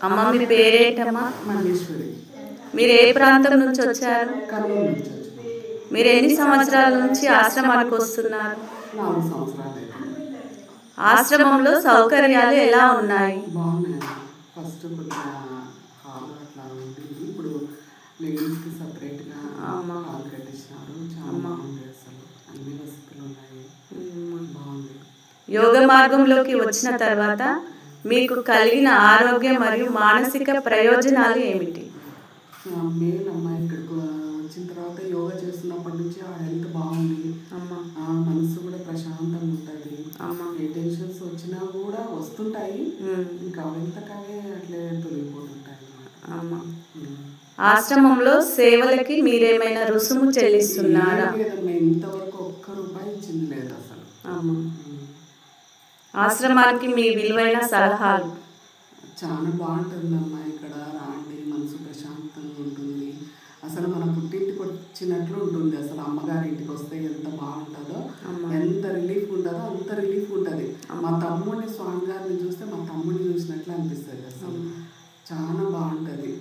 అమ్మ మీ పేరేంటమ్మా? మల్లేశ్వరి. మీరు ఏ ప్రాంతం నుంచి వచ్చారు? కర్నూలు నుంచి వచ్చాను. మీరు ఎన్ని సంవత్సరాల నుంచి ఆశ్రమానికి వస్తున్నారు? 4 సంవత్సరాలు అయితే. ఆశ్రమంలో సౌకర్యాలు ఎలా ఉన్నాయి? బాగున్నాయి. ఫస్ట్ కొద్దిగా హాల్ అట్లా ఉంటుంది. ఇప్పుడు లేడీస్కి సపరేట్గా హాల్ కట్టించినారు. చాలా బాగుంది. అసలు అన్ని వసతులు ఉన్నాయి. బాగుంది. యోగ మార్గంలోకి వచ్చిన తర్వాత మీకు కలిగిన ఆరోగ్య మరియు మానసిక ప్రయోజనాలు ఏమిటి? మెయిన్ అమ్మాయి ఇక్కడికి వచ్చిన తర్వాత యోగా చేస్తున్నప్పటి నుంచి ఆ హెల్త్ బాగుంది. మనసు కూడా ప్రశాంతంగా ఉంటుంది. ఏ టెన్షన్స్ వచ్చినా కూడా వస్తుంటాయి, ఇంకా ఎంతకనే అట్లే తొలగిపోతుంటాయి. ఆశ్రమంలో సేవలకి మీరేమైనా రుసుము చెల్లిస్తున్నారా? ఇంతవరకు ఒక్క రూపాయి ఇచ్చింది లేదు అసలు. ఆశ్రమానికి మీ విలువైన సలహాలు? చాలా బాగుంటుందమ్మా, ఇక్కడ రాండి, మనసు ప్రశాంతంగా ఉంటుంది. అసలు మన పుట్టింటికి వచ్చినట్లు ఉంటుంది. అసలు అమ్మగారి ఇంటికి వస్తే ఎంత బాగుంటుందో, ఎంత రిలీఫ్ ఉంటుందో అంత రిలీఫ్ ఉంటుంది. మా తమ్ముడిని, స్వామి గారిని చూస్తే మా తమ్ముడిని చూసినట్లు అనిపిస్తుంది. అసలు చాలా బాగుంటుంది.